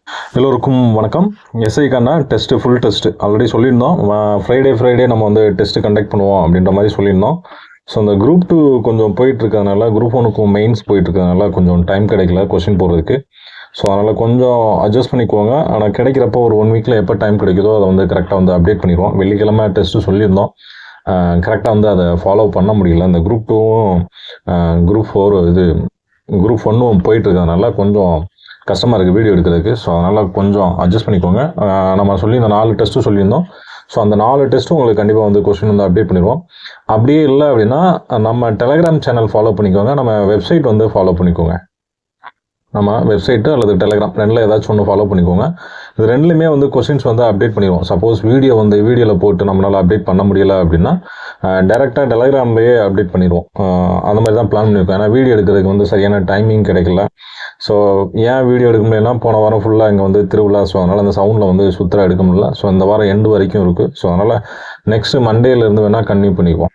எல்லோருக்கும் வணக்கம். எஸ்ஐக்கான test full test already சொல்லியிருந்தோம். ஃப்ரைடே நம்ம வந்து டெஸ்ட்டு கண்டக்ட் பண்ணுவோம் அப்படின்ற மாதிரி சொல்லியிருந்தோம். ஸோ அந்த குரூப் 2 கொஞ்சம் போயிட்டுருக்கறதுனால, குரூப் 1க்கும் மெயின்ஸ் போயிட்டுருக்கறதுனால கொஞ்சம் டைம் கிடைக்கல கொஸ்டின் போடுறதுக்கு. ஸோ அதனால் கொஞ்சம் அட்ஜஸ்ட் பண்ணிக்கோங்க. ஆனால் கிடைக்கிறப்போ ஒரு 1 வீக்கில் எப்போ டைம் கிடைக்குதோ அதை வந்து கரெக்டாக வந்து அப்டேட் பண்ணிடுவோம். வெள்ளிக்கிழமை டெஸ்ட்டு சொல்லியிருந்தோம். கரெக்டாக வந்து அதை ஃபாலோ பண்ண முடியல. இந்த குரூப் 2வும் குரூப் 4 குரூப் 1ம் போயிட்டுருக்கறதுனால கொஞ்சம் கஷ்டமாக இருக்குது வீடியோ எடுக்கிறதுக்கு. ஸோ அதனால் கொஞ்சம் அட்ஜஸ்ட் பண்ணிக்கோங்க. நம்ம சொல்லி இந்த 4 டெஸ்ட்டும் சொல்லியிருந்தோம். ஸோ அந்த 4 டெஸ்ட்டும் உங்களுக்கு கண்டிப்பாக வந்து கொஸ்டின் வந்து அப்டேட் பண்ணிடுவோம். அப்படியே இல்லை அப்படின்னா நம்ம டெலகிராம் சேனல் ஃபாலோ பண்ணிக்கோங்க. நம்ம வெப்சைட் வந்து ஃபாலோ பண்ணிக்கோங்க. நம்ம வெப்சைட்டு அல்லது டெலகிராம் ரெண்டில் ஏதாச்சும் ஒன்று ஃபாலோ பண்ணிக்கோங்க. இது ரெண்டுலையுமே வந்து கொஸ்டின்ஸ் வந்து அப்டேட் பண்ணிடுவோம். சப்போஸ் வீடியோவில் போட்டு நம்மளால் அப்டேட் பண்ண முடியலை அப்படின்னா டேரெக்டாக டெலகிராம்லேயே அப்டேட் பண்ணிடுவோம். அந்த மாதிரி தான் பிளான் பண்ணியிருக்கோம். ஏன்னா வீடியோ எடுக்கிறதுக்கு வந்து சரியான டைமிங் கிடைக்கல. ஸோ ஏன் வீடியோ எடுக்க முடியலன்னா போன வாரம் ஃபுல்லாக இங்கே வந்து திருவிழா. ஸோ அதனால் அந்த சவுண்டில் வந்து சுத்தர எடுக்க முடியல. ஸோ இந்த வாரம் எண்டு வரைக்கும் இருக்குது. ஸோ அதனால் நெக்ஸ்ட்டு மண்டேலேருந்து வேணால் கன்டினியூ பண்ணிக்குவோம்.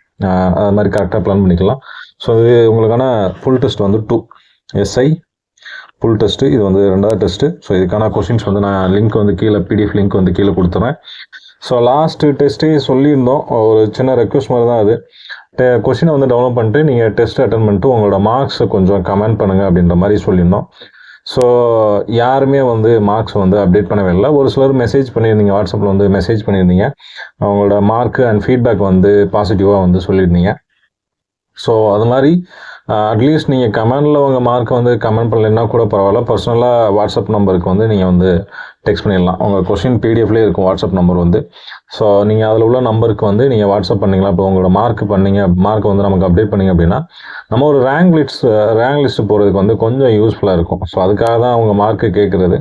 அது மாதிரி கரெக்டாக பிளான் பண்ணிக்கலாம். ஸோ இது உங்களுக்கான ஃபுல் டெஸ்ட் வந்து 2 எஸ்ஐ ஃபுல் டெஸ்ட்டு. இது வந்து 2வது டெஸ்ட்டு. ஸோ இதுக்கான கொஸ்டின்ஸ் வந்து நான் லிங்க் வந்து கீழே பிடிஎஃப் லிங்க் வந்து கீழே கொடுத்துறேன். ஸோ லாஸ்ட்டு டெஸ்ட்டே சொல்லியிருந்தோம். ஒரு சின்ன ரெக்வஸ்ட் மாதிரி தான் அது. கொஸ்டினை வந்து டெவலப் பண்ணிட்டு நீங்கள் டெஸ்ட் அட்டன் பண்ணிட்டு உங்களோட மார்க்ஸை கொஞ்சம் கமெண்ட் பண்ணுங்கள் அப்படின்ற மாதிரி சொல்லியிருந்தோம். ஸோ யாருமே வந்து மார்க்ஸ் வந்து அப்டேட் பண்ணவே இல்லை. ஒரு சிலர் மெசேஜ் பண்ணியிருந்தீங்க, வாட்ஸ்அப்பில் வந்து மெசேஜ் பண்ணியிருந்தீங்க. அவங்களோட மார்க்கு அண்ட் ஃபீட்பேக் வந்து பாசிட்டிவாக வந்து சொல்லியிருந்தீங்க. ஸோ அது மாதிரி அட்லீஸ்ட் நீங்கள் கமெண்டில் உங்கள் மார்க்கை வந்து கமெண்ட் பண்ணலைன்னா கூட பரவாயில்ல. பர்சனலாக வாட்ஸ்அப் நம்பருக்கு வந்து நீங்கள் வந்து டெக்ஸ்ட் பண்ணிடலாம். உங்கள் கொஸ்டின் பிடிஎஃப்லேயே இருக்கும் வாட்ஸ்அப் நம்பர் வந்து. ஸோ நீங்கள் அதில் உள்ள நம்பருக்கு வந்து நீங்கள் வாட்ஸ்அப் பண்ணிங்களா. இப்போ உங்களோட மார்க் வந்து நமக்கு அப்டேட் பண்ணிங்க அப்படின்னா நம்ம ஒரு ரேங்க் லிஸ்ட் போகிறதுக்கு வந்து கொஞ்சம் யூஸ்ஃபுல்லாக இருக்கும். ஸோ அதுக்காக தான் அவங்க மார்க்கு கேட்குறது.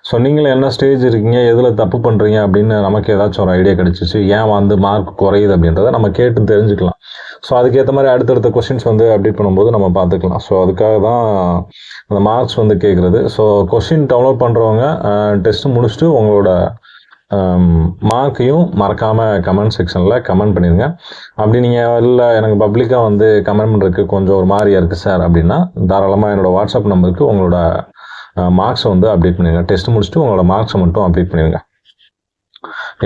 ஸோ நீங்களும் என்ன ஸ்டேஜ் இருக்கீங்க, எதில் தப்பு பண்ணுறீங்க அப்படின்னு நமக்கு ஏதாச்சும் ஒரு ஐடியா கிடச்சிச்சு, ஏன் வந்து மார்க் குறையுது அப்படின்றத நம்ம கேட்டு தெரிஞ்சுக்கலாம். ஸோ அதுக்கேற்ற மாதிரி அடுத்தடுத்த கொஸ்டின்ஸ் வந்து அப்டேட் பண்ணும்போது நம்ம பார்த்துக்கலாம். ஸோ அதுக்காக தான் அந்த மார்க்ஸ் வந்து கேட்குறது. ஸோ கொஸ்டின் டவுன்லோட் பண்ணுறவங்க டெஸ்ட்டு முடிச்சுட்டு உங்களோட மார்க்கையும் மறக்காமல் கமெண்ட் செக்ஷனில் கமெண்ட் பண்ணிடுங்க. அப்படி நீங்கள் இல்லை எனக்கு பப்ளிக்காக வந்து கமெண்ட் பண்ணுறதுக்கு கொஞ்சம் ஒரு மாதிரியாக இருக்குது சார் அப்படின்னா தாராளமாக என்னோடய வாட்ஸ்அப் நம்பருக்கு உங்களோட மார்க்ஸை வந்து அப்டேட் பண்ணிடுங்க. டெஸ்ட் முடிச்சுட்டு உங்களோட மார்க்ஸை மட்டும் அப்டேட் பண்ணிடுங்க.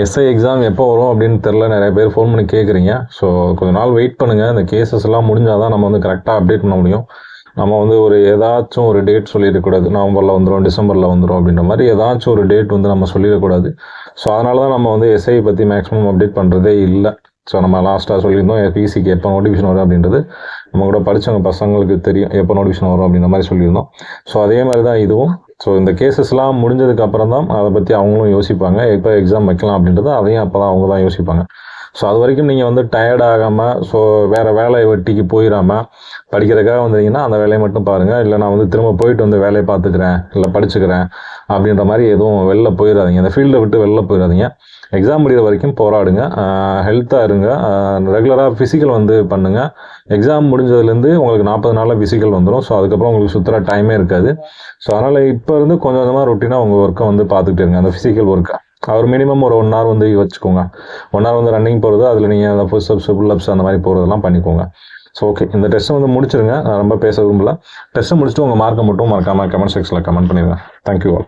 எஸ்ஐ எக்ஸாம் எப்போ வரும் அப்படின்னு தெரில, நிறைய பேர் ஃபோன் பண்ணி கேட்குறீங்க. ஸோ கொஞ்ச நாள் வெயிட் பண்ணுங்கள். இந்த கேசஸ் எல்லாம் முடிஞ்சால் தான் நம்ம வந்து கரெக்டாக அப்டேட் பண்ண முடியும். நம்ம வந்து ஏதாச்சும் ஒரு டேட் சொல்லிடக்கூடாது. நவம்பரில் வந்துடும், டிசம்பரில் வந்துடும் அப்படின்ற மாதிரி ஏதாச்சும் ஒரு டேட் வந்து நம்ம சொல்லிடக்கூடாது. ஸோ அதனால தான் நம்ம வந்து எஸ்ஐ பற்றி மேக்ஸிமம் அப்டேட் பண்ணுறதே இல்லை. ஸோ நம்ம லாஸ்ட்டாக சொல்லியிருந்தோம் பிசிக்கு எப்போ நோட்டிஃபிகேஷன் வரும் அப்படின்றது நம்ம கூட படித்தவங்க பசங்களுக்கு தெரியும் எப்போ நோட்டிஃபிகேஷன் வரும் அப்படின்ற மாதிரி சொல்லியிருந்தோம். ஸோ அதே மாதிரி தான் இதுவும். ஸோ இந்த கேசஸ்லாம் முடிஞ்சதுக்கு அப்புறம் தான் அதை பற்றி அவங்களும் யோசிப்பாங்க, எப்போ எக்ஸாம் வைக்கலாம் அப்படின்றது அதையும் அப்போ தான் அவங்க தான் யோசிப்பாங்க. ஸோ அது வரைக்கும் நீங்கள் வந்து டயர்ட் ஆகாமல், ஸோ வேறு வேலை வெட்டிக்கு போயிடாமல் படிக்கிறதுக்காக வந்தீங்கன்னா அந்த வேலையை மட்டும் பாருங்கள். இல்லை நான் வந்து திரும்ப போயிட்டு வந்து வேலையை பார்த்துக்கிறேன், இல்லை படிச்சுக்கிறேன் அப்படின்ற மாதிரி எதுவும் வெளில போயிடாதீங்க. இந்த ஃபீல்டை விட்டு வெளில போயிடாதீங்க. எக்ஸாம் முடிகிற வரைக்கும் போராடுங்க, ஹெல்த்தாக இருங்க, ரெகுலராக ஃபிசிக்கல் வந்து பண்ணுங்கள். எக்ஸாம் முடிஞ்சதுலேருந்து உங்களுக்கு 40 நாளில் ஃபிசிக்கல் வந்துடும். ஸோ அதுக்கப்புறம் உங்களுக்கு சுற்றுற டைமே இருக்காது. ஸோ அதனால் இப்போ இருந்து கொஞ்சம் கொஞ்சமாக ரொட்டீனாக உங்கள் ஒர்க்கை வந்து பார்த்துக்கிட்டு இருங்க. அந்த ஃபிசிக்கல் ஒர்க்கை ஒரு மினிமம் ஒரு 1 hour வந்து வச்சுக்கோங்க. 1 hour வந்து ரன்னிங் போகிறது, அதில் நீங்கள் அந்த புஷ்அப்ஸ் புல்லப்ஸ் அந்த மாதிரி போகிறதெல்லாம் பண்ணிக்கோங்க. ஸோ ஓகே, இந்த டெஸ்ட்டை வந்து முடிச்சிருங்க. நான் ரொம்ப பேச விரும்பல. டெஸ்ட்டை முடிச்சுட்டு உங்கள் மார்க்கை மட்டும் மறக்காமல் கமெண்ட் செக்ஷனில் கமெண்ட் பண்ணிடுங்க. Thank you all.